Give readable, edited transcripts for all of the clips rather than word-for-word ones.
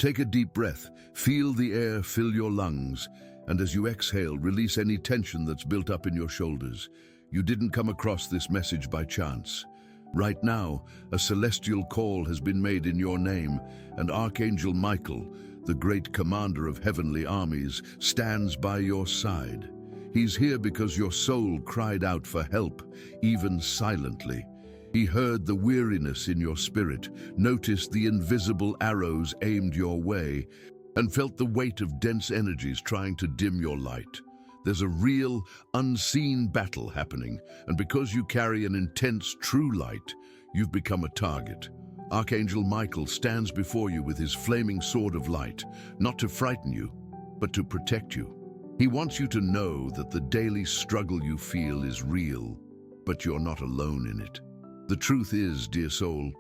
Take a deep breath, feel the air fill your lungs, and as you exhale, release any tension that's built up in your shoulders. You didn't come across this message by chance. Right now, a celestial call has been made in your name, and Archangel Michael, the great commander of heavenly armies, stands by your side. He's here because your soul cried out for help, even silently. He heard the weariness in your spirit, noticed the invisible arrows aimed your way, and felt the weight of dense energies trying to dim your light. There's a real, unseen battle happening, and because you carry an intense, true light, you've become a target. Archangel Michael stands before you with his flaming sword of light, not to frighten you, but to protect you. He wants you to know that the daily struggle you feel is real, but you're not alone in it. The truth is, dear soul,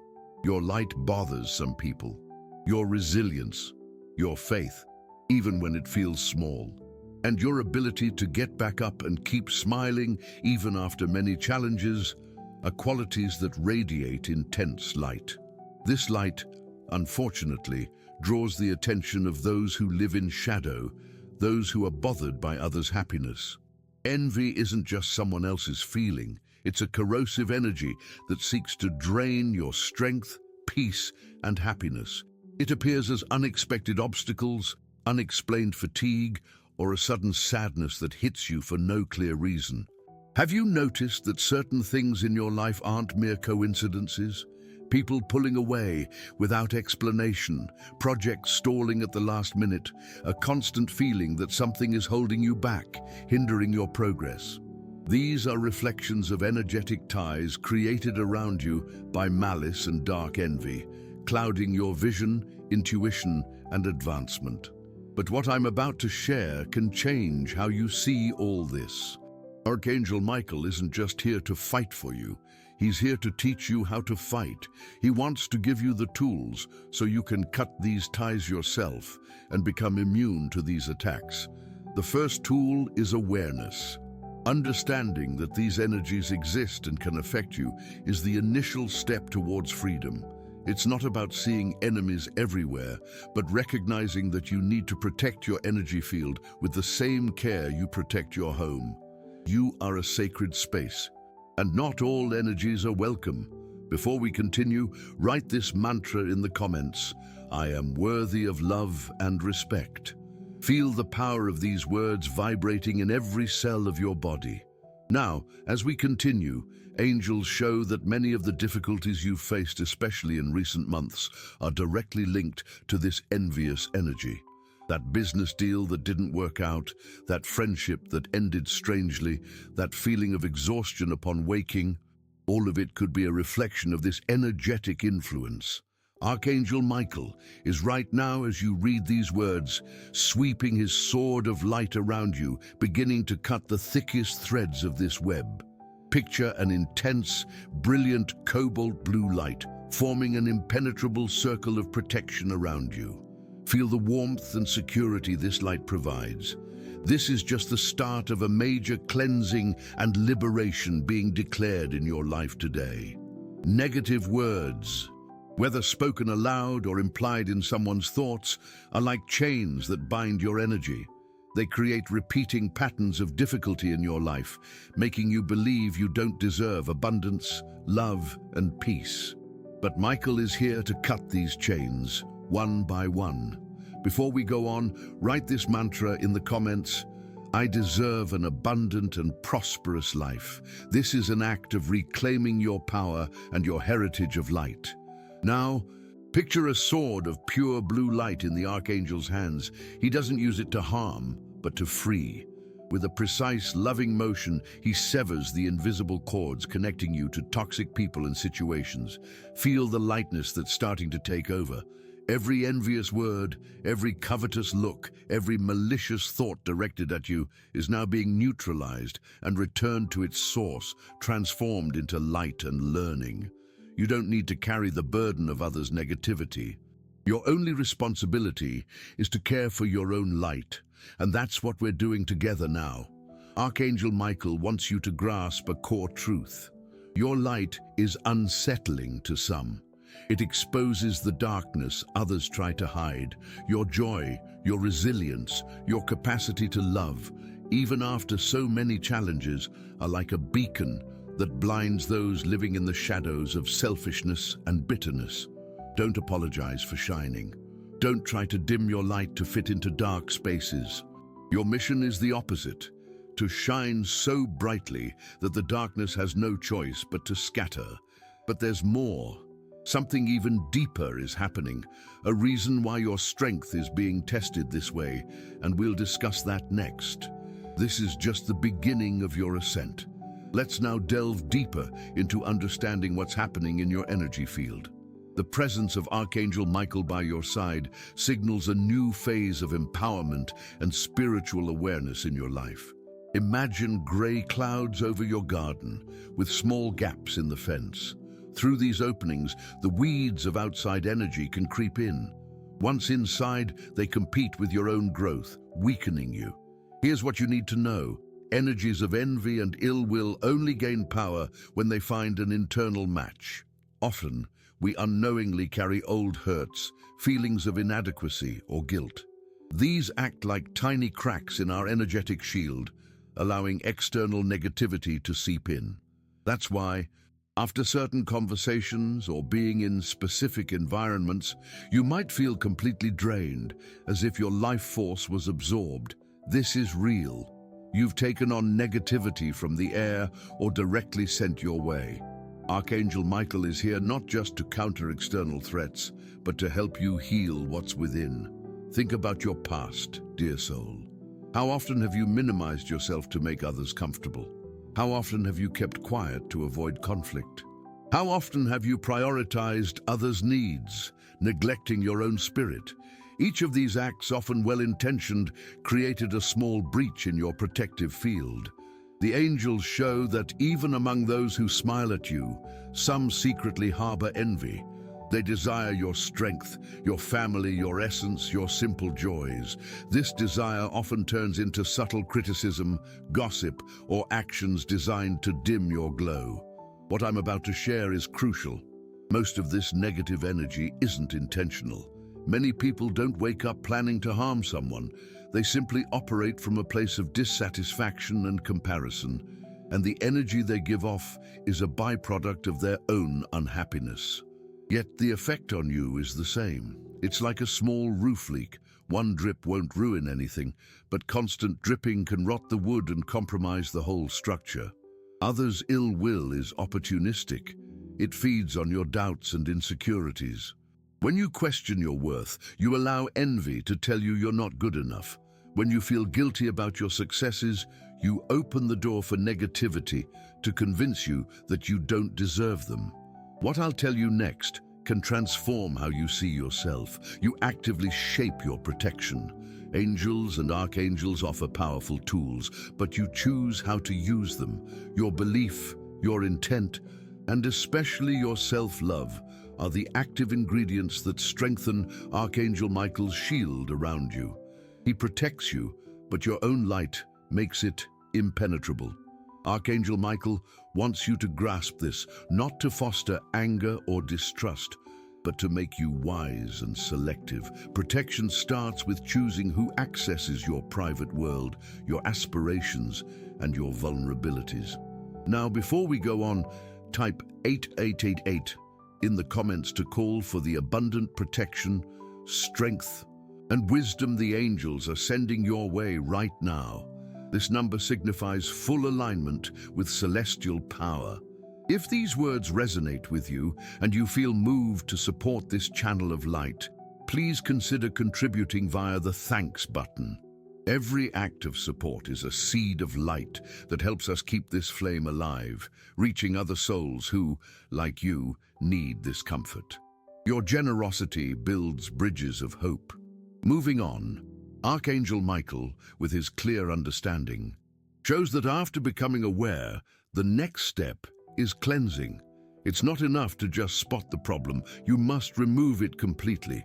your light bothers some people. Your resilience, your faith, even when it feels small, and your ability to get back up and keep smiling even after many challenges are qualities that radiate intense light. This light, unfortunately, draws the attention of those who live in shadow, those who are bothered by others' happiness. Envy isn't just someone else's feeling, it's a corrosive energy that seeks to drain your strength, peace, and happiness. It appears as unexpected obstacles, unexplained fatigue, or a sudden sadness that hits you for no clear reason. Have you noticed that certain things in your life aren't mere coincidences? People pulling away without explanation, projects stalling at the last minute, a constant feeling that something is holding you back, hindering your progress. These are reflections of energetic ties created around you by malice and dark envy, clouding your vision, intuition, and advancement. But what I'm about to share can change how you see all this. Archangel Michael isn't just here to fight for you. He's here to teach you how to fight. He wants to give you the tools so you can cut these ties yourself and become immune to these attacks. The first tool is awareness. Understanding that these energies exist and can affect you is the initial step towards freedom. It's not about seeing enemies everywhere, but recognizing that you need to protect your energy field with the same care you protect your home. You are a sacred space, and not all energies are welcome. Before we continue, write this mantra in the comments: I am worthy of love and respect. Feel the power of these words vibrating in every cell of your body. Now, as we continue, angels show that many of the difficulties you've faced, especially in recent months, are directly linked to this envious energy. That business deal that didn't work out, that friendship that ended strangely, that feeling of exhaustion upon waking, all of it could be a reflection of this energetic influence. Archangel Michael is right now, as you read these words, sweeping his sword of light around you, beginning to cut the thickest threads of this web. Picture an intense, brilliant cobalt blue light, forming an impenetrable circle of protection around you. Feel the warmth and security this light provides. This is just the start of a major cleansing and liberation being declared in your life today. Negative words, whether spoken aloud or implied in someone's thoughts, are like chains that bind your energy. They create repeating patterns of difficulty in your life, making you believe you don't deserve abundance, love, and peace. But Michael is here to cut these chains, one by one. Before we go on, write this mantra in the comments: I deserve an abundant and prosperous life. This is an act of reclaiming your power and your heritage of light. Now, picture a sword of pure blue light in the Archangel's hands. He doesn't use it to harm, but to free. With a precise, loving motion, he severs the invisible cords connecting you to toxic people and situations. Feel the lightness that's starting to take over. Every envious word, every covetous look, every malicious thought directed at you is now being neutralized and returned to its source, transformed into light and learning. You don't need to carry the burden of others' negativity. Your only responsibility is to care for your own light, and that's what we're doing together now. Archangel Michael wants you to grasp a core truth. Your light is unsettling to some. It exposes the darkness others try to hide, your joy, your resilience, your capacity to love, even after so many challenges, are like a beacon that blinds those living in the shadows of selfishness and bitterness. Don't apologize for shining. Don't try to dim your light to fit into dark spaces. Your mission is the opposite, to shine so brightly that the darkness has no choice but to scatter. But there's more. Something even deeper is happening, a reason why your strength is being tested this way, and we'll discuss that next. This is just the beginning of your ascent. Let's now delve deeper into understanding what's happening in your energy field. The presence of Archangel Michael by your side signals a new phase of empowerment and spiritual awareness in your life. Imagine gray clouds over your garden, with small gaps in the fence. Through these openings, the weeds of outside energy can creep in. Once inside, they compete with your own growth, weakening you. Here's what you need to know. Energies of envy and ill will only gain power when they find an internal match. Often, we unknowingly carry old hurts, feelings of inadequacy or guilt. These act like tiny cracks in our energetic shield, allowing external negativity to seep in. That's why, after certain conversations or being in specific environments, you might feel completely drained, as if your life force was absorbed. This is real. You've taken on negativity from the air or directly sent your way. Archangel Michael is here not just to counter external threats, but to help you heal what's within. Think about your past, dear soul. How often have you minimized yourself to make others comfortable? How often have you kept quiet to avoid conflict? How often have you prioritized others' needs, neglecting your own spirit? Each of these acts, often well-intentioned, created a small breach in your protective field. The angels show that even among those who smile at you, some secretly harbor envy. They desire your strength, your family, your essence, your simple joys. This desire often turns into subtle criticism, gossip, or actions designed to dim your glow. What I'm about to share is crucial. Most of this negative energy isn't intentional. Many people don't wake up planning to harm someone. They simply operate from a place of dissatisfaction and comparison, and the energy they give off is a byproduct of their own unhappiness. Yet the effect on you is the same. It's like a small roof leak. One drip won't ruin anything, but constant dripping can rot the wood and compromise the whole structure. Others' ill will is opportunistic. It feeds on your doubts and insecurities. When you question your worth, you allow envy to tell you you're not good enough. When you feel guilty about your successes, you open the door for negativity to convince you that you don't deserve them. What I'll tell you next can transform how you see yourself. You actively shape your protection. Angels and archangels offer powerful tools, but you choose how to use them. Your belief, your intent, and especially your self-love are the active ingredients that strengthen Archangel Michael's shield around you. He protects you, but your own light makes it impenetrable. Archangel Michael wants you to grasp this, not to foster anger or distrust, but to make you wise and selective. Protection starts with choosing who accesses your private world, your aspirations, and your vulnerabilities. Now, before we go on, type 8888 in the comments to call for the abundant protection, strength, and wisdom the angels are sending your way right now. This number signifies full alignment with celestial power. If these words resonate with you and you feel moved to support this channel of light, please consider contributing via the thanks button. Every act of support is a seed of light that helps us keep this flame alive, reaching other souls who, like you, need this comfort. Your generosity builds bridges of hope. Moving on, Archangel Michael, with his clear understanding, shows that after becoming aware, the next step is cleansing. It's not enough to just spot the problem, you must remove it completely.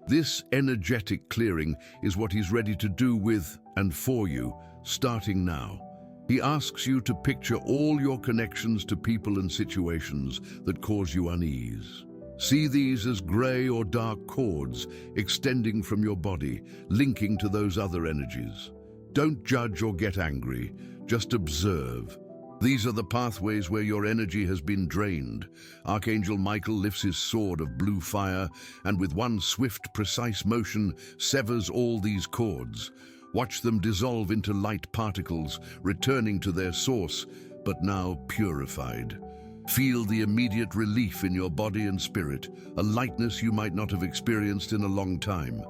This energetic clearing is what he's ready to do with and for you, starting now. He asks you to picture all your connections to people and situations that cause you unease. See these as gray or dark cords extending from your body, linking to those other energies. Don't judge or get angry, just observe. These are the pathways where your energy has been drained. Archangel Michael lifts his sword of blue fire and with one swift, precise motion severs all these cords. Watch them dissolve into light particles, returning to their source, but now purified. Feel the immediate relief in your body and spirit, a lightness you might not have experienced in a long time.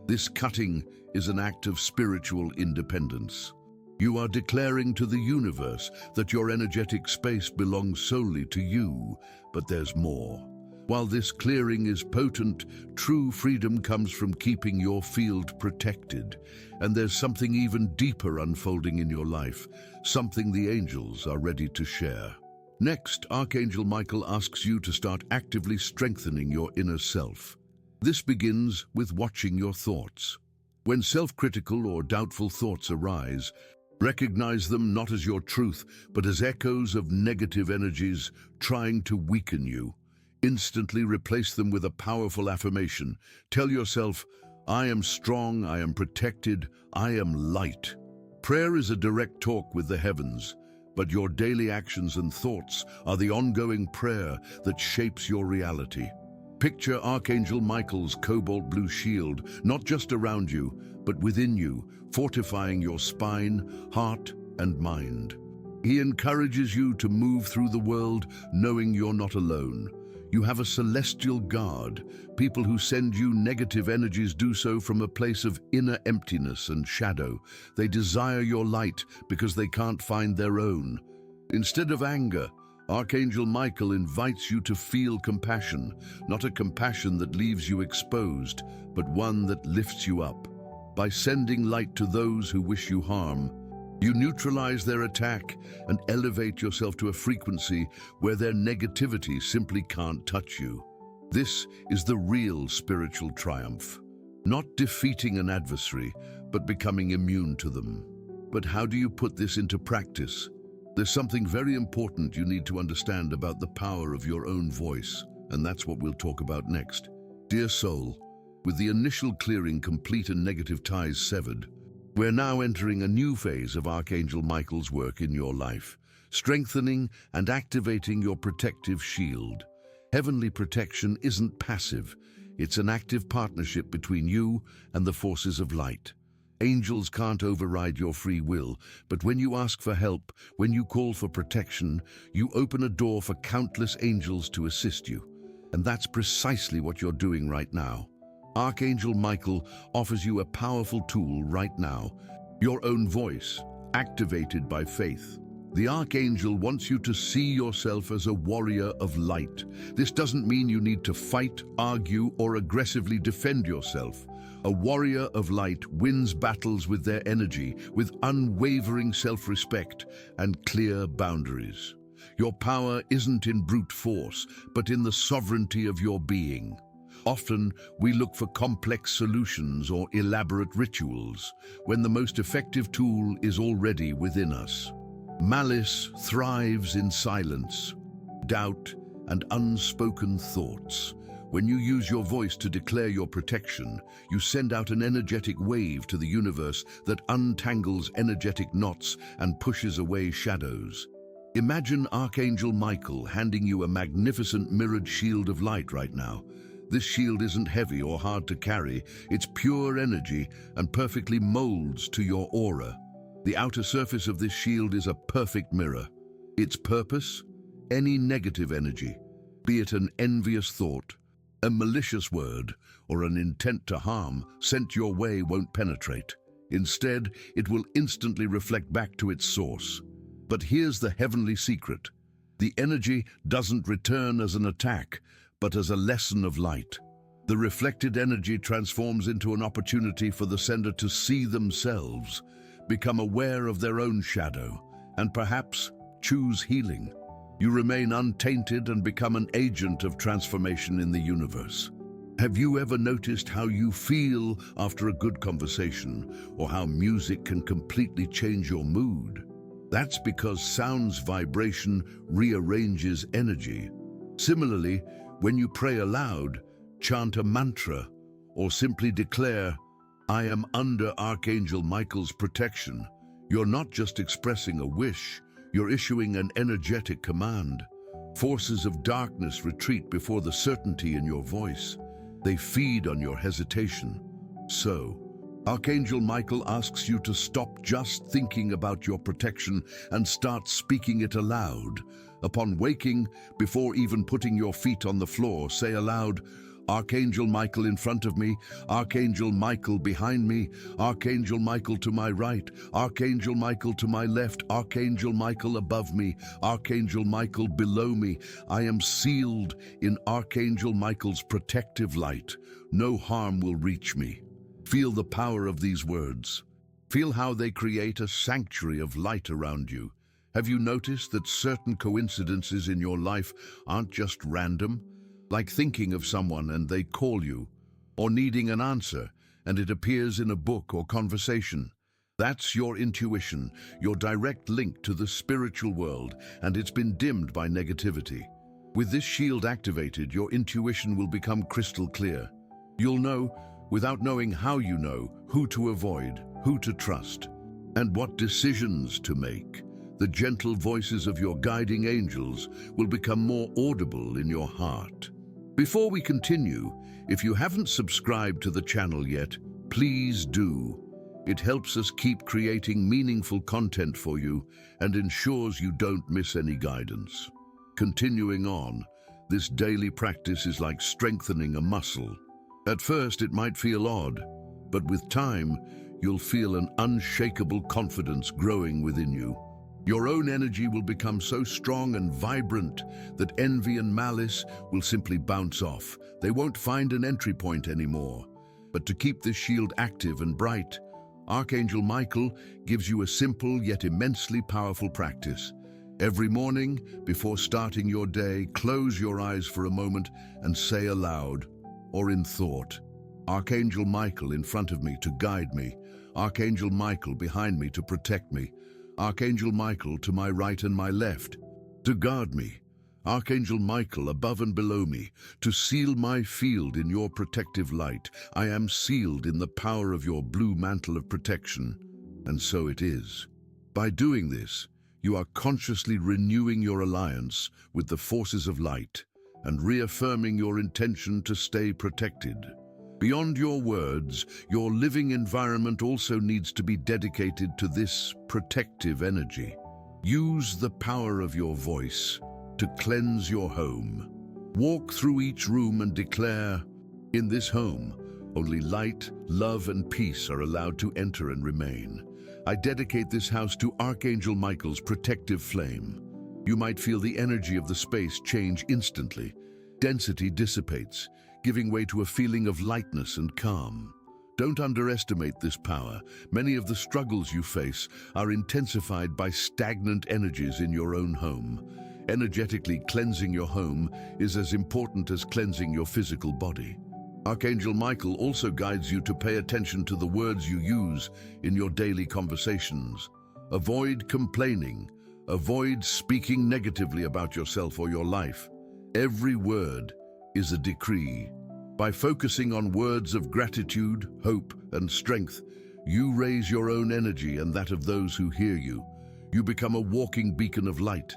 This cutting is an act of spiritual independence. You are declaring to the universe that your energetic space belongs solely to you, but there's more. While this clearing is potent, true freedom comes from keeping your field protected. And there's something even deeper unfolding in your life, something the angels are ready to share. Next, Archangel Michael asks you to start actively strengthening your inner self. This begins with watching your thoughts. When self-critical or doubtful thoughts arise, recognize them not as your truth, but as echoes of negative energies trying to weaken you. Instantly replace them with a powerful affirmation. Tell yourself, I am strong, I am protected, I am light. Prayer is a direct talk with the heavens, but your daily actions and thoughts are the ongoing prayer that shapes your reality. Picture Archangel Michael's cobalt blue shield, not just around you, but within you, fortifying your spine, heart, and mind. He encourages you to move through the world knowing you're not alone. You have a celestial guard. People who send you negative energies do so from a place of inner emptiness and shadow. They desire your light because they can't find their own. Instead of anger, Archangel Michael invites you to feel compassion, not a compassion that leaves you exposed, but one that lifts you up. By sending light to those who wish you harm, you neutralize their attack and elevate yourself to a frequency where their negativity simply can't touch you. This is the real spiritual triumph. Not defeating an adversary, but becoming immune to them. But how do you put this into practice? There's something very important you need to understand about the power of your own voice, and that's what we'll talk about next. Dear soul, with the initial clearing complete and negative ties severed, we're now entering a new phase of Archangel Michael's work in your life, strengthening and activating your protective shield. Heavenly protection isn't passive, it's an active partnership between you and the forces of light. Angels can't override your free will, but when you ask for help, when you call for protection, you open a door for countless angels to assist you. And that's precisely what you're doing right now. Archangel Michael offers you a powerful tool right now, your own voice, activated by faith. The Archangel wants you to see yourself as a warrior of light. This doesn't mean you need to fight, argue, or aggressively defend yourself. A warrior of light wins battles with their energy, with unwavering self-respect and clear boundaries. Your power isn't in brute force, but in the sovereignty of your being. Often, we look for complex solutions or elaborate rituals, when the most effective tool is already within us. Malice thrives in silence, doubt, and unspoken thoughts. When you use your voice to declare your protection, you send out an energetic wave to the universe that untangles energetic knots and pushes away shadows. Imagine Archangel Michael handing you a magnificent mirrored shield of light right now. This shield isn't heavy or hard to carry, it's pure energy and perfectly molds to your aura. The outer surface of this shield is a perfect mirror. Its purpose? Any negative energy, be it an envious thought, a malicious word, or an intent to harm, sent your way won't penetrate. Instead, it will instantly reflect back to its source. But here's the heavenly secret. The energy doesn't return as an attack, but as a lesson of light. The reflected energy transforms into an opportunity for the sender to see themselves, become aware of their own shadow, and perhaps choose healing. You remain untainted and become an agent of transformation in the universe. Have you ever noticed how you feel after a good conversation, or how music can completely change your mood? That's because sound's vibration rearranges energy. Similarly, When you pray aloud, chant a mantra, or simply declare, "I am under Archangel Michael's protection," you're not just expressing a wish, you're issuing an energetic command. Forces of darkness retreat before the certainty in your voice. They feed on your hesitation. So, Archangel Michael asks you to stop just thinking about your protection and start speaking it aloud. Upon waking, before even putting your feet on the floor, say aloud, "Archangel Michael in front of me, Archangel Michael behind me, Archangel Michael to my right, Archangel Michael to my left, Archangel Michael above me, Archangel Michael below me. I am sealed in Archangel Michael's protective light. No harm will reach me." Feel the power of these words. Feel how they create a sanctuary of light around you. Have you noticed that certain coincidences in your life aren't just random? Like thinking of someone and they call you, or needing an answer and it appears in a book or conversation. That's your intuition, your direct link to the spiritual world, and it's been dimmed by negativity. With this shield activated, your intuition will become crystal clear. You'll know, without knowing how you know, who to avoid, who to trust, and what decisions to make. The gentle voices of your guiding angels will become more audible in your heart. Before we continue, if you haven't subscribed to the channel yet, please do. It helps us keep creating meaningful content for you and ensures you don't miss any guidance. Continuing on, this daily practice is like strengthening a muscle. At first, it might feel odd, but with time, you'll feel an unshakable confidence growing within you. Your own energy will become so strong and vibrant that envy and malice will simply bounce off. They won't find an entry point anymore. But to keep this shield active and bright, Archangel Michael gives you a simple yet immensely powerful practice. Every morning, before starting your day, close your eyes for a moment and say aloud, or in thought, "Archangel Michael in front of me to guide me, Archangel Michael behind me to protect me, Archangel Michael to my right and my left, to guard me, Archangel Michael above and below me, to seal my field in your protective light. I am sealed in the power of your blue mantle of protection." And so it is. By doing this, you are consciously renewing your alliance with the forces of light and reaffirming your intention to stay protected. Beyond your words, your living environment also needs to be dedicated to this protective energy. Use the power of your voice to cleanse your home. Walk through each room and declare, "In this home, only light, love, and peace are allowed to enter and remain. I dedicate this house to Archangel Michael's protective flame." You might feel the energy of the space change instantly. Density dissipates, giving way to a feeling of lightness and calm. Don't underestimate this power. Many of the struggles you face are intensified by stagnant energies in your own home. Energetically cleansing your home is as important as cleansing your physical body. Archangel Michael also guides you to pay attention to the words you use in your daily conversations. Avoid complaining. Avoid speaking negatively about yourself or your life. Every word is a decree. By focusing on words of gratitude, hope, and strength, you raise your own energy and that of those who hear you. You become a walking beacon of light,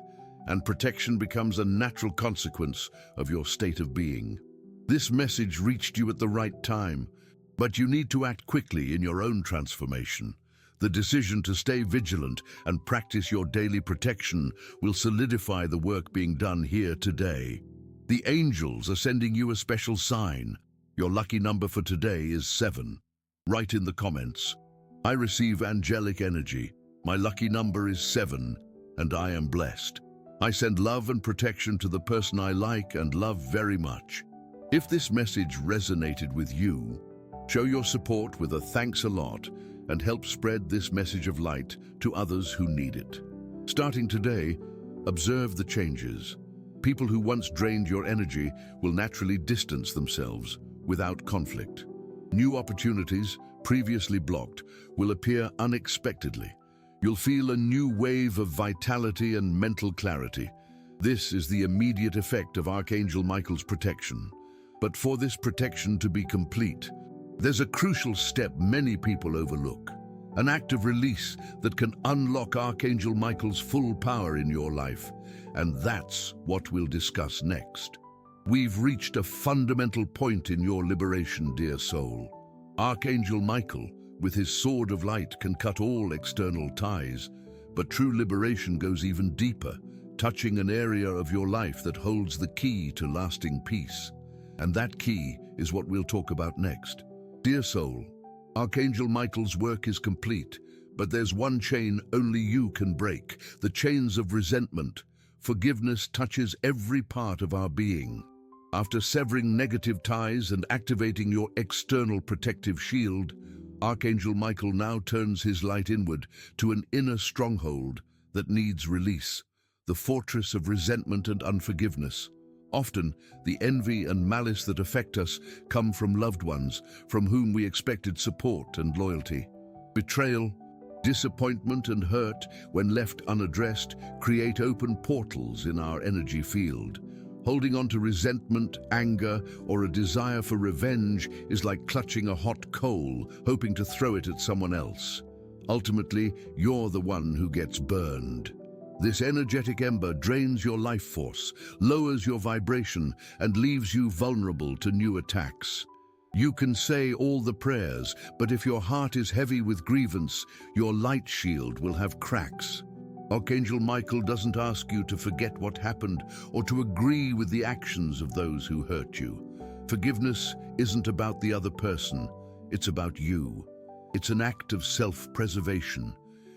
and protection becomes a natural consequence of your state of being. This message reached you at the right time, but you need to act quickly in your own transformation. The decision to stay vigilant and practice your daily protection will solidify the work being done here today. The angels are sending you a special sign. Your lucky number for today is 7. Write in the comments, "I receive angelic energy. My lucky number is 7, and I am blessed. I send love and protection to the person I like and love very much." If this message resonated with you, show your support with a thanks a lot and help spread this message of light to others who need it. Starting today, observe the changes. People who once drained your energy will naturally distance themselves without conflict. New opportunities, previously blocked, will appear unexpectedly. You'll feel a new wave of vitality and mental clarity. This is the immediate effect of Archangel Michael's protection. But for this protection to be complete, there's a crucial step many people overlook. An act of release that can unlock Archangel Michael's full power in your life. And that's what we'll discuss next. We've reached a fundamental point in your liberation, dear soul. Archangel Michael, with his sword of light, can cut all external ties, but true liberation goes even deeper, touching an area of your life that holds the key to lasting peace. And that key is what we'll talk about next. Dear soul, Archangel Michael's work is complete, but there's one chain only you can break, the chains of resentment. Forgiveness touches every part of our being. After severing negative ties and activating your external protective shield, Archangel Michael now turns his light inward to an inner stronghold that needs release, the fortress of resentment and unforgiveness. Often, the envy and malice that affect us come from loved ones from whom we expected support and loyalty. Betrayal, disappointment and hurt, when left unaddressed, create open portals in our energy field. Holding on to resentment, anger, or a desire for revenge is like clutching a hot coal, hoping to throw it at someone else. Ultimately, you're the one who gets burned. This energetic ember drains your life force, lowers your vibration, and leaves you vulnerable to new attacks. You can say all the prayers, but if your heart is heavy with grievance, your light shield will have cracks. Archangel Michael doesn't ask you to forget what happened or to agree with the actions of those who hurt you. Forgiveness isn't about the other person, it's about you. It's an act of self-preservation.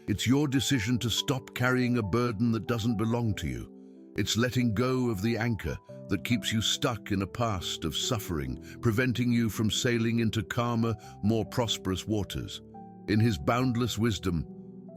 It's your decision to stop carrying a burden that doesn't belong to you. It's letting go of the anchor that keeps you stuck in a past of suffering, preventing you from sailing into calmer, more prosperous waters. In his boundless wisdom,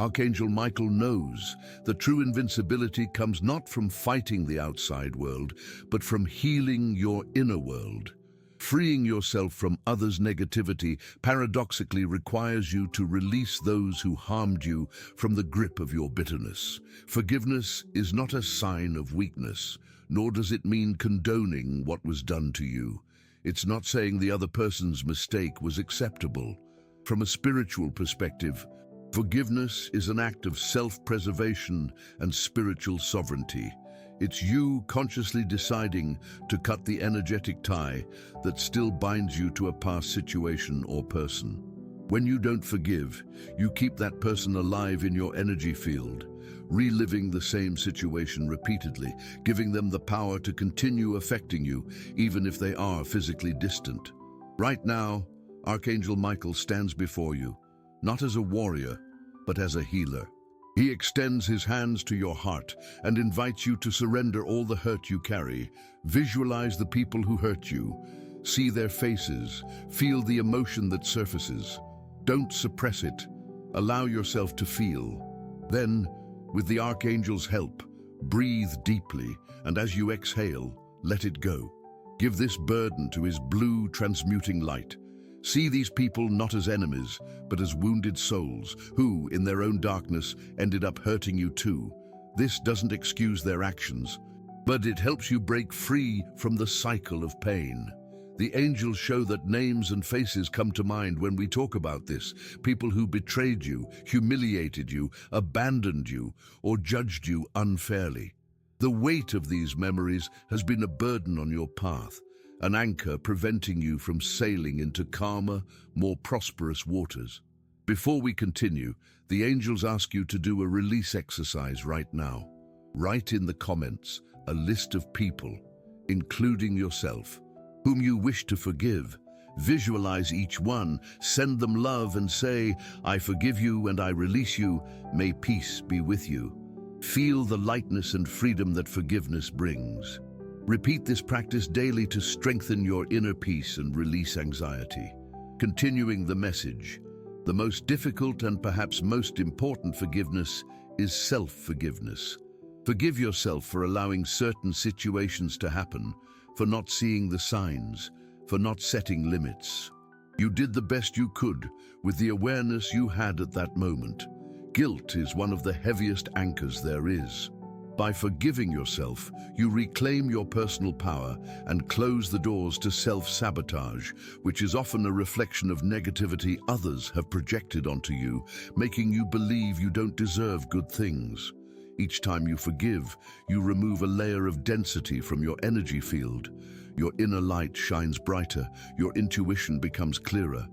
Archangel Michael knows that true invincibility comes not from fighting the outside world, but from healing your inner world. Freeing yourself from others' negativity paradoxically requires you to release those who harmed you from the grip of your bitterness. Forgiveness is not a sign of weakness, nor does it mean condoning what was done to you. It's not saying the other person's mistake was acceptable. From a spiritual perspective, forgiveness is an act of self-preservation and spiritual sovereignty. It's you consciously deciding to cut the energetic tie that still binds you to a past situation or person. When you don't forgive, you keep that person alive in your energy field, reliving the same situation repeatedly, giving them the power to continue affecting you, even if they are physically distant. Right now, Archangel Michael stands before you, not as a warrior, but as a healer. He extends his hands to your heart and invites you to surrender all the hurt you carry. Visualize the people who hurt you. See their faces. Feel the emotion that surfaces. Don't suppress it. Allow yourself to feel. Then, with the Archangel's help, breathe deeply, and as you exhale, let it go. Give this burden to his blue transmuting light. See these people not as enemies, but as wounded souls who, in their own darkness, ended up hurting you too. This doesn't excuse their actions, but it helps you break free from the cycle of pain. The angels show that names and faces come to mind when we talk about this. People who betrayed you, humiliated you, abandoned you, or judged you unfairly. The weight of these memories has been a burden on your path, an anchor preventing you from sailing into calmer, more prosperous waters. Before we continue, the angels ask you to do a release exercise right now. Write in the comments a list of people, including yourself, whom you wish to forgive. Visualize each one, send them love and say, "I forgive you and I release you. May peace be with you." Feel the lightness and freedom that forgiveness brings. Repeat this practice daily to strengthen your inner peace and release anxiety. Continuing the message, the most difficult and perhaps most important forgiveness is self-forgiveness. Forgive yourself for allowing certain situations to happen, for not seeing the signs, for not setting limits. You did the best you could with the awareness you had at that moment. Guilt is one of the heaviest anchors there is. By forgiving yourself, you reclaim your personal power and close the doors to self-sabotage, which is often a reflection of negativity others have projected onto you, making you believe you don't deserve good things. Each time you forgive, you remove a layer of density from your energy field. Your inner light shines brighter, your intuition becomes clearer,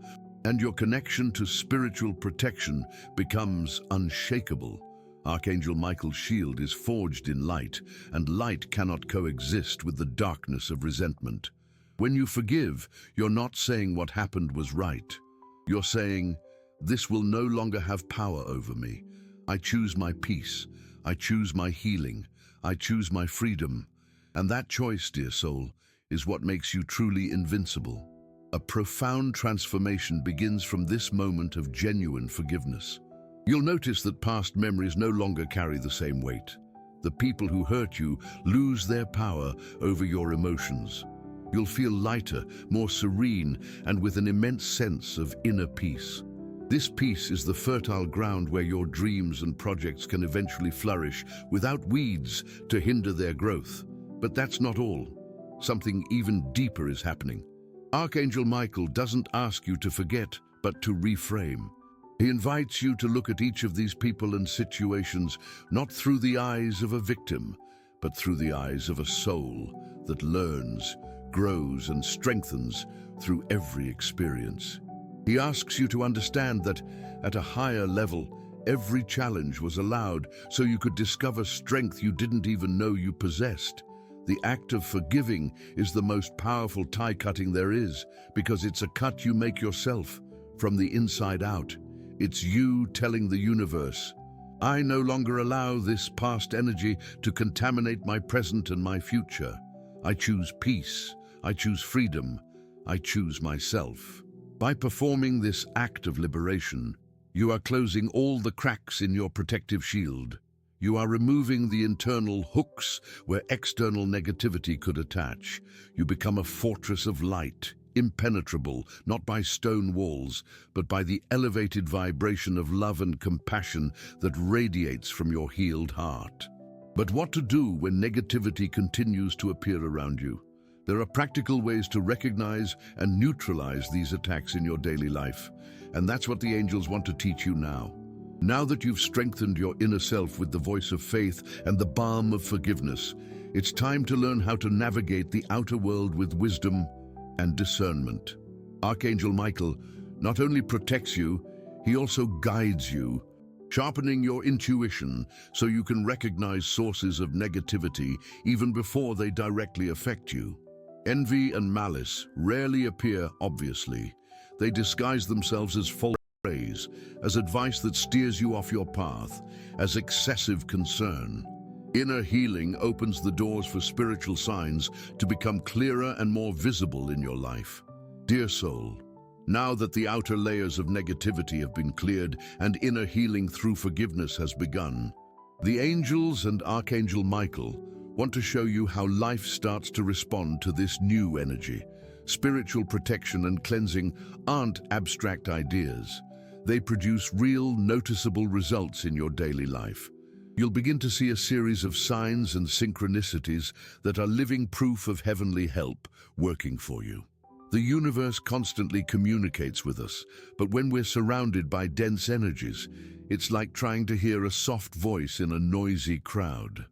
and your connection to spiritual protection becomes unshakable. Archangel Michael's shield is forged in light, and light cannot coexist with the darkness of resentment. When you forgive, you're not saying what happened was right. You're saying, "This will no longer have power over me. I choose my peace. I choose my healing. I choose my freedom." And that choice, dear soul, is what makes you truly invincible. A profound transformation begins from this moment of genuine forgiveness. You'll notice that past memories no longer carry the same weight. The people who hurt you lose their power over your emotions. You'll feel lighter, more serene, and with an immense sense of inner peace. This peace is the fertile ground where your dreams and projects can eventually flourish without weeds to hinder their growth. But that's not all. Something even deeper is happening. Archangel Michael doesn't ask you to forget, but to reframe. He invites you to look at each of these people and situations not through the eyes of a victim, but through the eyes of a soul that learns, grows, and strengthens through every experience. He asks you to understand that, at a higher level, every challenge was allowed so you could discover strength you didn't even know you possessed. The act of forgiving is the most powerful tie cutting there is, because it's a cut you make yourself, from the inside out. It's you telling the universe, "I no longer allow this past energy to contaminate my present and my future. I choose peace. I choose freedom. I choose myself." By performing this act of liberation, you are closing all the cracks in your protective shield. You are removing the internal hooks where external negativity could attach. You become a fortress of light, impenetrable, not by stone walls, but by the elevated vibration of love and compassion that radiates from your healed heart. But what to do when negativity continues to appear around you? There are practical ways to recognize and neutralize these attacks in your daily life, and that's what the angels want to teach you now. Now that you've strengthened your inner self with the voice of faith and the balm of forgiveness, it's time to learn how to navigate the outer world with wisdom and discernment. Archangel Michael not only protects you, he also guides you, sharpening your intuition so you can recognize sources of negativity even before they directly affect you. Envy and malice rarely appear obviously. They disguise themselves as false praise, as advice that steers you off your path, as excessive concern. Inner healing opens the doors for spiritual signs to become clearer and more visible in your life. Dear soul, now that the outer layers of negativity have been cleared and inner healing through forgiveness has begun, the angels and Archangel Michael want to show you how life starts to respond to this new energy. Spiritual protection and cleansing aren't abstract ideas. They produce real, noticeable results in your daily life. You'll begin to see a series of signs and synchronicities that are living proof of heavenly help working for you. The universe constantly communicates with us, but when we're surrounded by dense energies, it's like trying to hear a soft voice in a noisy crowd.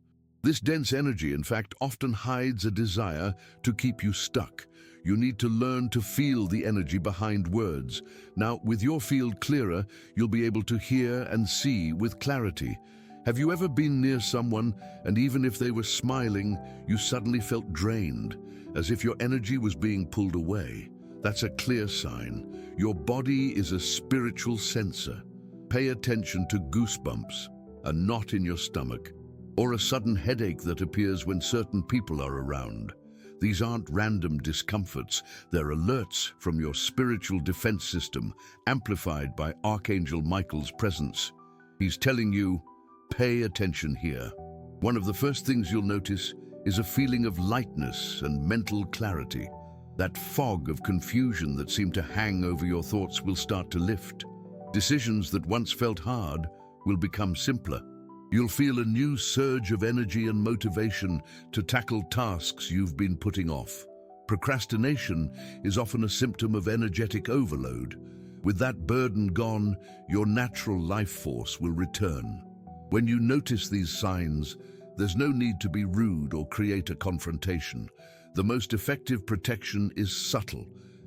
This dense energy, in fact, often hides a desire to keep you stuck. You need to learn to feel the energy behind words. Now, with your field clearer, you'll be able to hear and see with clarity. Have you ever been near someone, and even if they were smiling, you suddenly felt drained, as if your energy was being pulled away? That's a clear sign. Your body is a spiritual sensor. Pay attention to goosebumps, a knot in your stomach, or a sudden headache that appears when certain people are around. These aren't random discomforts, they're alerts from your spiritual defense system, amplified by Archangel Michael's presence. He's telling you, pay attention here. One of the first things you'll notice is a feeling of lightness and mental clarity. That fog of confusion that seemed to hang over your thoughts will start to lift. Decisions that once felt hard will become simpler. You'll feel a new surge of energy and motivation to tackle tasks you've been putting off. Procrastination is often a symptom of energetic overload. With that burden gone, your natural life force will return. When you notice these signs, there's no need to be rude or create a confrontation. The most effective protection is subtle.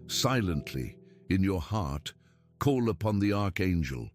Silently, in your heart, call upon the Archangel.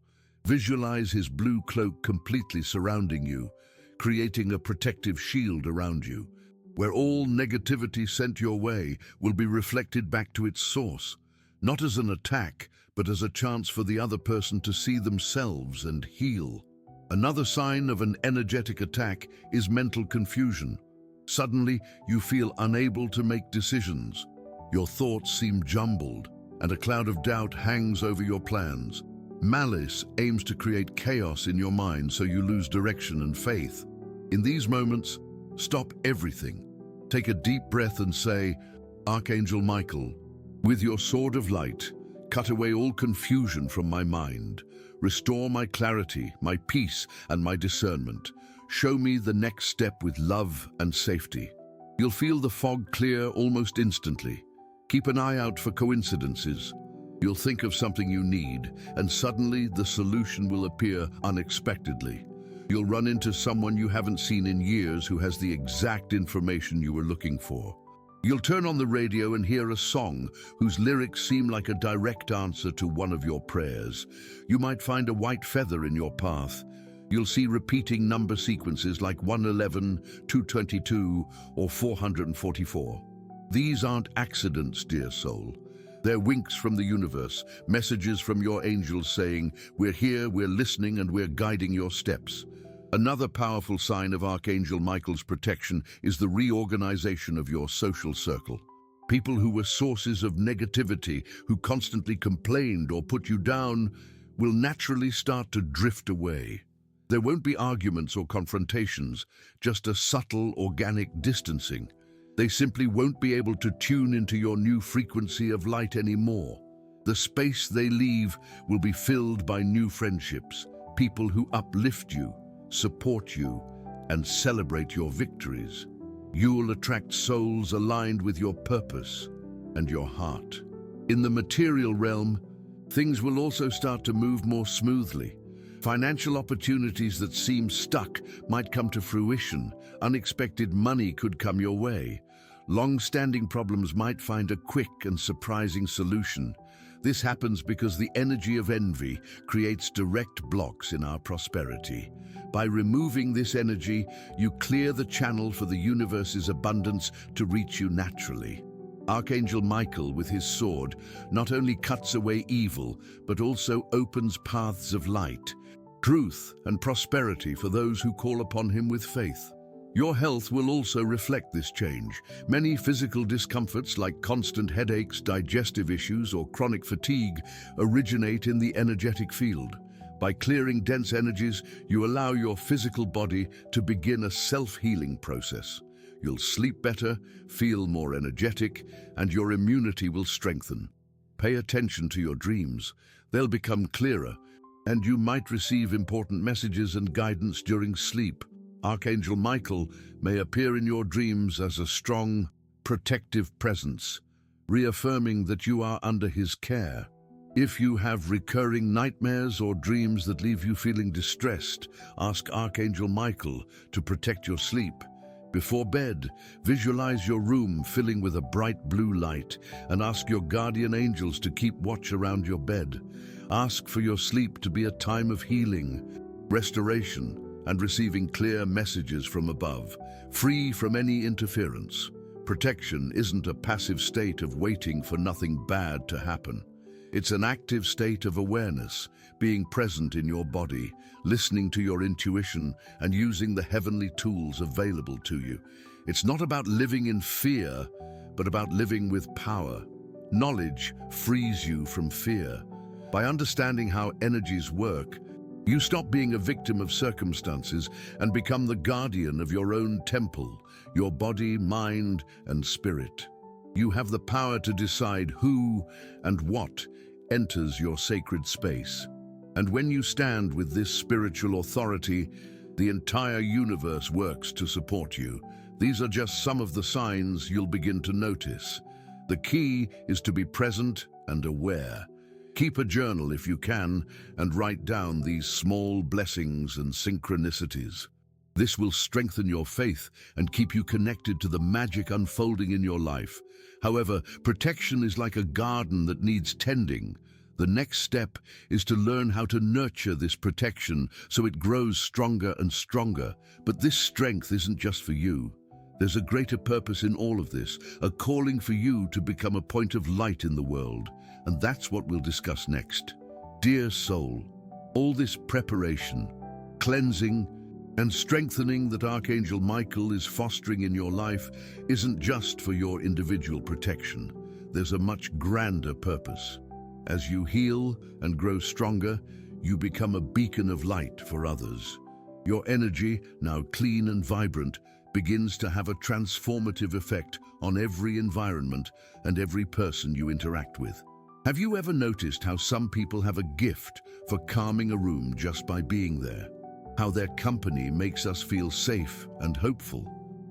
Visualize his blue cloak completely surrounding you, creating a protective shield around you, where all negativity sent your way will be reflected back to its source, not as an attack, but as a chance for the other person to see themselves and heal. Another sign of an energetic attack is mental confusion. Suddenly, you feel unable to make decisions. Your thoughts seem jumbled, and a cloud of doubt hangs over your plans. Malice aims to create chaos in your mind so you lose direction and faith. In these moments, stop everything. Take a deep breath and say, Archangel Michael, with your sword of light, cut away all confusion from my mind. Restore my clarity, my peace, and my discernment. Show me the next step with love and safety. You'll feel the fog clear almost instantly. Keep an eye out for coincidences. You'll think of something you need, and suddenly the solution will appear unexpectedly. You'll run into someone you haven't seen in years who has the exact information you were looking for. You'll turn on the radio and hear a song whose lyrics seem like a direct answer to one of your prayers. You might find a white feather in your path. You'll see repeating number sequences like 111, 222, or 444. These aren't accidents, dear soul. They're winks from the universe, messages from your angels saying, we're here, we're listening, and we're guiding your steps. Another powerful sign of Archangel Michael's protection is the reorganization of your social circle. People who were sources of negativity, who constantly complained or put you down, will naturally start to drift away. There won't be arguments or confrontations, just a subtle, organic distancing. They simply won't be able to tune into your new frequency of light anymore. The space they leave will be filled by new friendships, people who uplift you, support you, and celebrate your victories. You will attract souls aligned with your purpose and your heart. In the material realm, things will also start to move more smoothly. Financial opportunities that seem stuck might come to fruition. Unexpected money could come your way. Long-standing problems might find a quick and surprising solution. This happens because the energy of envy creates direct blocks in our prosperity. By removing this energy, you clear the channel for the universe's abundance to reach you naturally. Archangel Michael, with his sword, not only cuts away evil, but also opens paths of light, truth, and prosperity for those who call upon him with faith. Your health will also reflect this change. Many physical discomforts like constant headaches, digestive issues, or chronic fatigue originate in the energetic field. By clearing dense energies, you allow your physical body to begin a self-healing process. You'll sleep better, feel more energetic, and your immunity will strengthen. Pay attention to your dreams. They'll become clearer, and you might receive important messages and guidance during sleep. Archangel Michael may appear in your dreams as a strong, protective presence, reaffirming that you are under his care. If you have recurring nightmares or dreams that leave you feeling distressed, ask Archangel Michael to protect your sleep. Before bed, visualize your room filling with a bright blue light and ask your guardian angels to keep watch around your bed. Ask for your sleep to be a time of healing, restoration, and receiving clear messages from above, free from any interference. Protection isn't a passive state of waiting for nothing bad to happen. It's an active state of awareness, being present in your body, listening to your intuition, and using the heavenly tools available to you. It's not about living in fear, but about living with power. Knowledge frees you from fear. By understanding how energies work, you stop being a victim of circumstances and become the guardian of your own temple, your body, mind, and spirit. You have the power to decide who and what enters your sacred space. And when you stand with this spiritual authority, The entire universe works to support you. These are just some of the signs you'll begin to notice. The key is to be present and aware. Keep a journal if you can and write down these small blessings and synchronicities. This will strengthen your faith and keep you connected to the magic unfolding in your life. However, protection is like a garden that needs tending. The next step is to learn how to nurture this protection so it grows stronger and stronger. But this strength isn't just for you. There's a greater purpose in all of this, a calling for you to become a point of light in the world. And that's what we'll discuss next. Dear soul, all this preparation, cleansing, and strengthening that Archangel Michael is fostering in your life isn't just for your individual protection. There's a much grander purpose. As you heal and grow stronger, you become a beacon of light for others. Your energy, now clean and vibrant, begins to have a transformative effect on every environment and every person you interact with. Have you ever noticed how some people have a gift for calming a room just by being there? How their company makes us feel safe and hopeful?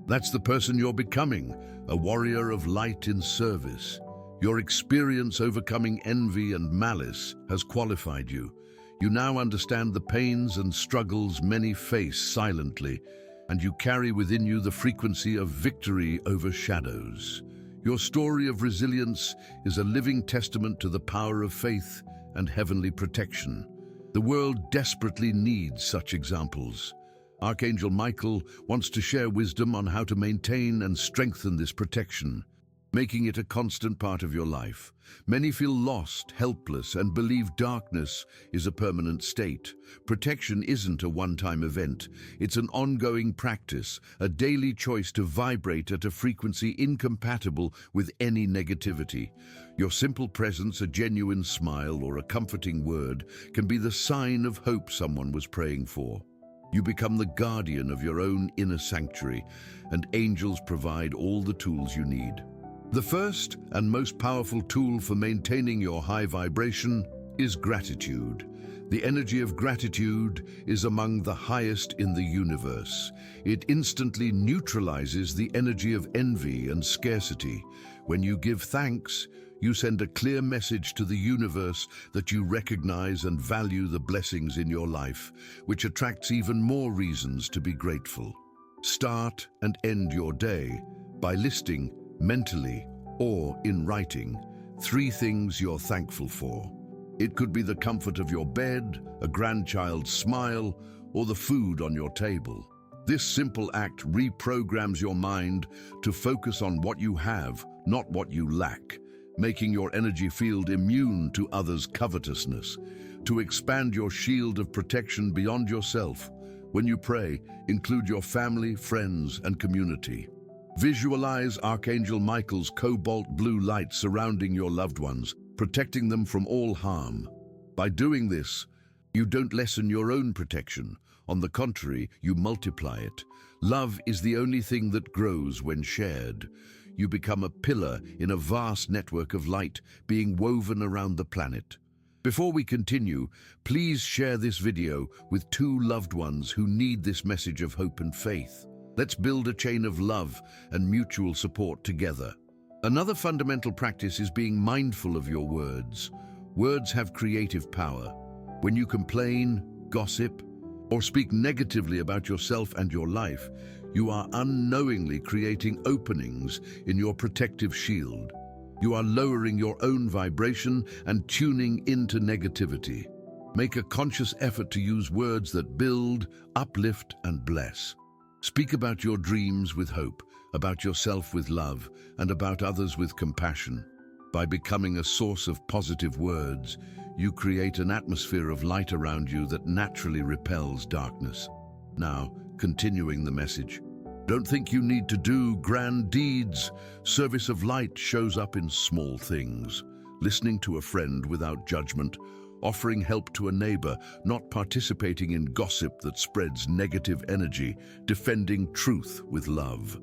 That's the person you're becoming, a warrior of light in service. Your experience overcoming envy and malice has qualified you. You now understand the pains and struggles many face silently, and you carry within you the frequency of victory over shadows. Your story of resilience is a living testament to the power of faith and heavenly protection. The world desperately needs such examples. Archangel Michael wants to share wisdom on how to maintain and strengthen this protection, making it a constant part of your life. Many feel lost, helpless, and believe darkness is a permanent state. Protection isn't a one-time event. It's an ongoing practice, a daily choice to vibrate at a frequency incompatible with any negativity. Your simple presence, a genuine smile, or a comforting word can be the sign of hope someone was praying for. You become the guardian of your own inner sanctuary, and angels provide all the tools you need. The first and most powerful tool for maintaining your high vibration is gratitude. The energy of gratitude is among the highest in the universe. It instantly neutralizes the energy of envy and scarcity. When you give thanks, you send a clear message to the universe that you recognize and value the blessings in your life, which attracts even more reasons to be grateful. Start and end your day by listing mentally or in writing 3 things you're thankful for. It could be the comfort of your bed, a grandchild's smile, or the food on your table. This simple act reprograms your mind to focus on what you have, not what you lack, making your energy field immune to others' covetousness. To expand your shield of protection beyond yourself, when you pray, include your family, friends, and community. Visualize Archangel Michael's cobalt blue light surrounding your loved ones, protecting them from all harm. By doing this, you don't lessen your own protection. On the contrary, you multiply it. Love is the only thing that grows when shared. You become a pillar in a vast network of light being woven around the planet. Before we continue, please share this video with 2 loved ones who need this message of hope and faith. Let's build a chain of love and mutual support together. Another fundamental practice is being mindful of your words. Words have creative power. When you complain, gossip, or speak negatively about yourself and your life, you are unknowingly creating openings in your protective shield. You are lowering your own vibration and tuning into negativity. Make a conscious effort to use words that build, uplift, and bless. Speak about your dreams with hope, about yourself with love, and about others with compassion. By becoming a source of positive words, you create an atmosphere of light around you that naturally repels darkness. Now, continuing the message. Don't think you need to do grand deeds. Service of light shows up in small things. Listening to a friend without judgment, offering help to a neighbor, not participating in gossip that spreads negative energy, defending truth with love.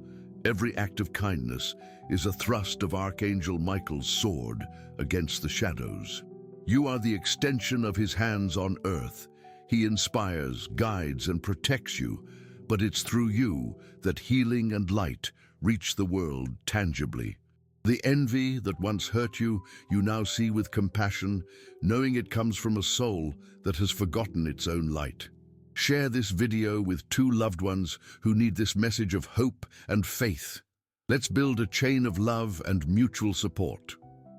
Every act of kindness is a thrust of Archangel Michael's sword against the shadows. You are the extension of his hands on earth. He inspires, guides, and protects you, but it's through you that healing and light reach the world tangibly. The envy that once hurt you, you now see with compassion, knowing it comes from a soul that has forgotten its own light. Share this video with two loved ones who need this message of hope and faith. Let's build a chain of love and mutual support.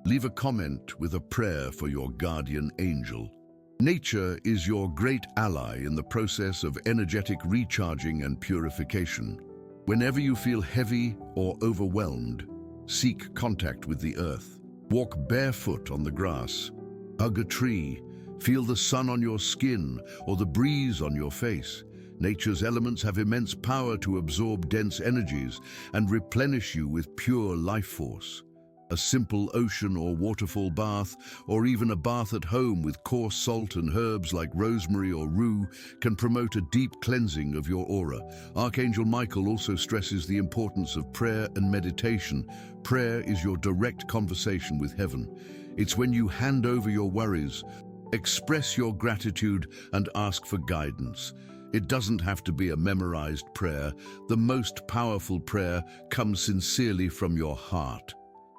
Leave a comment with a prayer for your guardian angel. Nature is your great ally in the process of energetic recharging and purification. Whenever you feel heavy or overwhelmed, seek contact with the earth. Walk barefoot on the grass. Hug a tree. Feel the sun on your skin or the breeze on your face. Nature's elements have immense power to absorb dense energies and replenish you with pure life force. A simple ocean or waterfall bath, or even a bath at home with coarse salt and herbs like rosemary or rue, can promote a deep cleansing of your aura. Archangel Michael also stresses the importance of prayer and meditation. Prayer is your direct conversation with heaven. It's when you hand over your worries, express your gratitude, and ask for guidance. It doesn't have to be a memorized prayer. The most powerful prayer comes sincerely from your heart.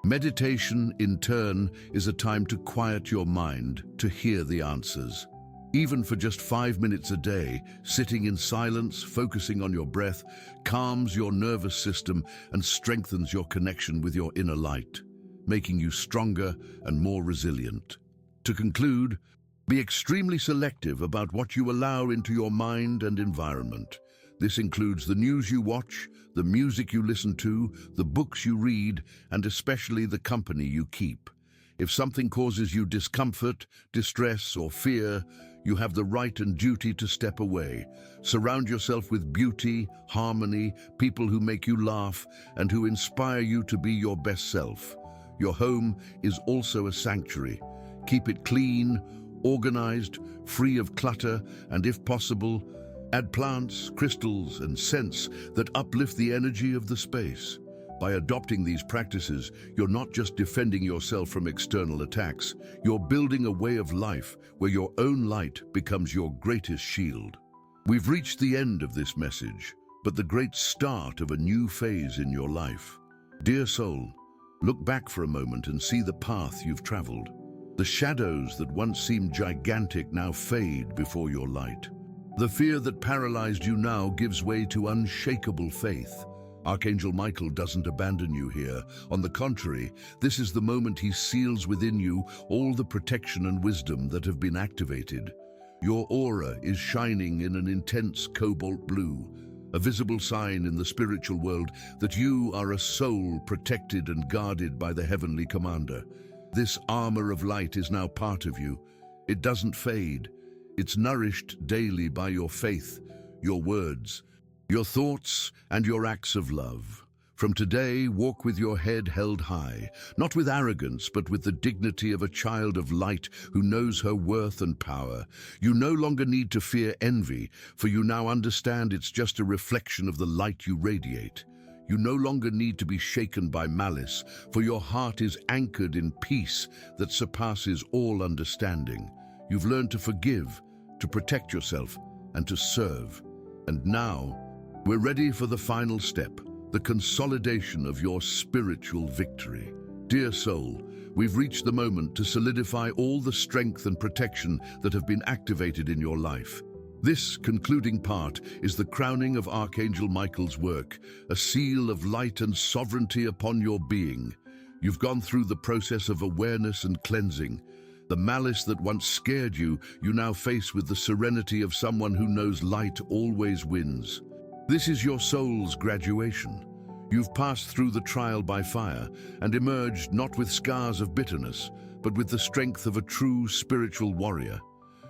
Meditation, in turn, is a time to quiet your mind, to hear the answers. Even for just 5 minutes a day, sitting in silence, focusing on your breath, calms your nervous system and strengthens your connection with your inner light, making you stronger and more resilient. To conclude, be extremely selective about what you allow into your mind and environment. This includes the news you watch, the music you listen to, the books you read, and especially the company you keep. If something causes you discomfort, distress, or fear, you have the right and duty to step away. Surround yourself with beauty, harmony, people who make you laugh, and who inspire you to be your best self. Your home is also a sanctuary. Keep it clean, organized, free of clutter, and if possible, add plants, crystals, and scents that uplift the energy of the space. By adopting these practices, you're not just defending yourself from external attacks, you're building a way of life where your own light becomes your greatest shield. We've reached the end of this message, but the great start of a new phase in your life. Dear soul, look back for a moment and see the path you've traveled. The shadows that once seemed gigantic now fade before your light. The fear that paralyzed you now gives way to unshakable faith. Archangel Michael doesn't abandon you here. On the contrary, this is the moment he seals within you all the protection and wisdom that have been activated. Your aura is shining in an intense cobalt blue, a visible sign in the spiritual world that you are a soul protected and guarded by the heavenly commander. This armor of light is now part of you. It doesn't fade. It's nourished daily by your faith, your words, your thoughts, and your acts of love. From today, walk with your head held high, not with arrogance, but with the dignity of a child of light who knows her worth and power. You no longer need to fear envy, for you now understand it's just a reflection of the light you radiate. You no longer need to be shaken by malice, for your heart is anchored in peace that surpasses all understanding. You've learned to forgive, to protect yourself, and to serve. And now, we're ready for the final step, the consolidation of your spiritual victory. Dear soul, we've reached the moment to solidify all the strength and protection that have been activated in your life. This concluding part is the crowning of Archangel Michael's work, a seal of light and sovereignty upon your being. You've gone through the process of awareness and cleansing. The malice that once scared you, you now face with the serenity of someone who knows light always wins. This is your soul's graduation. You've passed through the trial by fire and emerged not with scars of bitterness, but with the strength of a true spiritual warrior.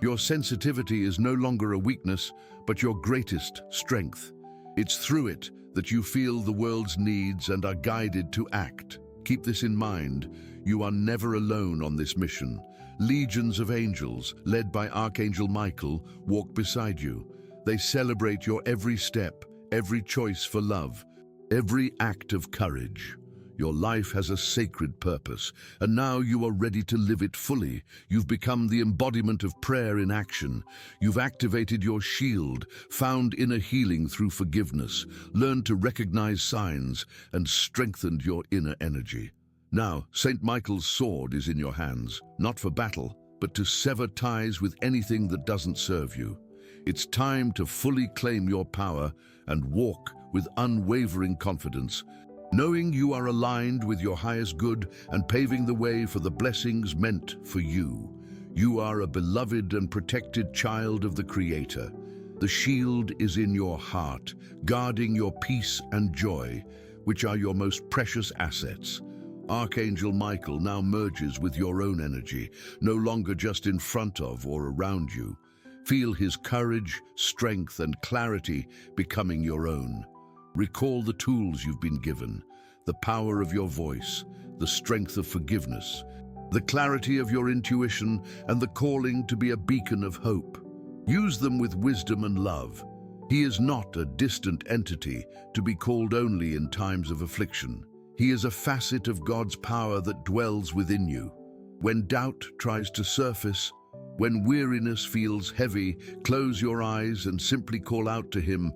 Your sensitivity is no longer a weakness, but your greatest strength. It's through it that you feel the world's needs and are guided to act. Keep this in mind. You are never alone on this mission. Legions of angels, led by Archangel Michael, walk beside you. They celebrate your every step, every choice for love, every act of courage. Your life has a sacred purpose, and now you are ready to live it fully. You've become the embodiment of prayer in action. You've activated your shield, found inner healing through forgiveness, learned to recognize signs, and strengthened your inner energy. Now, St. Michael's sword is in your hands, not for battle, but to sever ties with anything that doesn't serve you. It's time to fully claim your power and walk with unwavering confidence, knowing you are aligned with your highest good and paving the way for the blessings meant for you. You are a beloved and protected child of the Creator. The shield is in your heart, guarding your peace and joy, which are your most precious assets. Archangel Michael now merges with your own energy, no longer just in front of or around you. Feel his courage, strength, and clarity becoming your own. Recall the tools you've been given, the power of your voice, the strength of forgiveness, the clarity of your intuition, and the calling to be a beacon of hope. Use them with wisdom and love. He is not a distant entity to be called only in times of affliction. He is a facet of God's power that dwells within you. When doubt tries to surface, when weariness feels heavy, close your eyes and simply call out to him,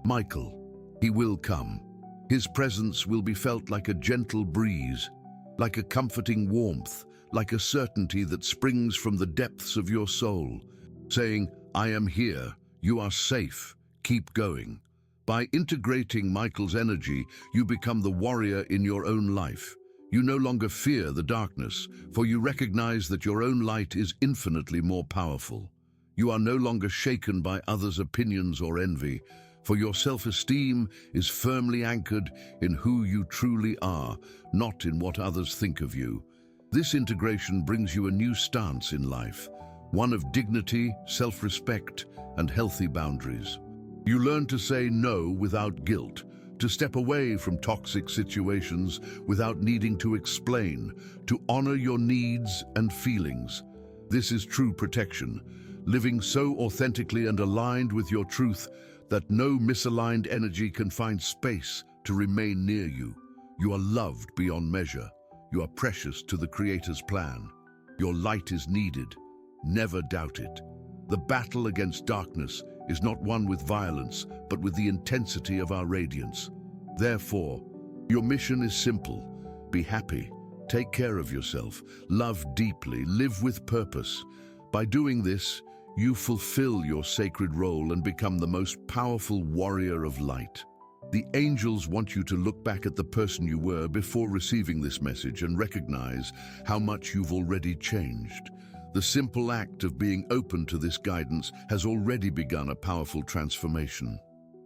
Michael. He will come. His presence will be felt like a gentle breeze, like a comforting warmth, like a certainty that springs from the depths of your soul, saying, I am here, you are safe, keep going. By integrating Michael's energy, you become the warrior in your own life. You no longer fear the darkness, for you recognize that your own light is infinitely more powerful. You are no longer shaken by others' opinions or envy, for your self-esteem is firmly anchored in who you truly are, not in what others think of you. This integration brings you a new stance in life, one of dignity, self-respect, and healthy boundaries. You learn to say no without guilt, to step away from toxic situations without needing to explain, to honor your needs and feelings. This is true protection, living so authentically and aligned with your truth that no misaligned energy can find space to remain near you. You are loved beyond measure. You are precious to the Creator's plan. Your light is needed. Never doubt it. The battle against darkness is not won with violence, but with the intensity of our radiance. Therefore, your mission is simple. Be happy, take care of yourself, love deeply, live with purpose. By doing this, you fulfill your sacred role and become the most powerful warrior of light. The angels want you to look back at the person you were before receiving this message and recognize how much you've already changed. The simple act of being open to this guidance has already begun a powerful transformation.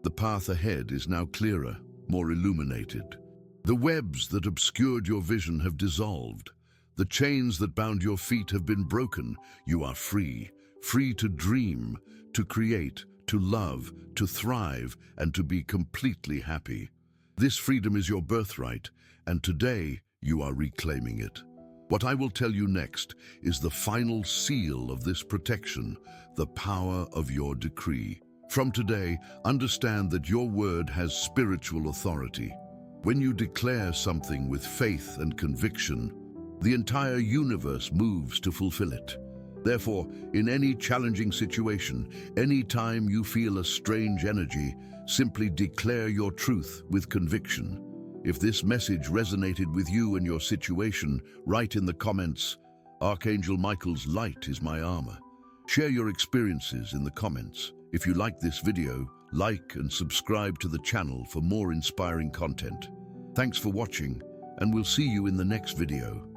The path ahead is now clearer, more illuminated. The webs that obscured your vision have dissolved. The chains that bound your feet have been broken. You are free. Free to dream, to create, to love, to thrive, and to be completely happy. This freedom is your birthright, and today you are reclaiming it. What I will tell you next is the final seal of this protection, the power of your decree. From today, understand that your word has spiritual authority. When you declare something with faith and conviction, the entire universe moves to fulfill it. Therefore, in any challenging situation, any time you feel a strange energy, simply declare your truth with conviction. If this message resonated with you and your situation, write in the comments, Archangel Michael's light is my armor. Share your experiences in the comments. If you like this video, like and subscribe to the channel for more inspiring content. Thanks for watching, and we'll see you in the next video.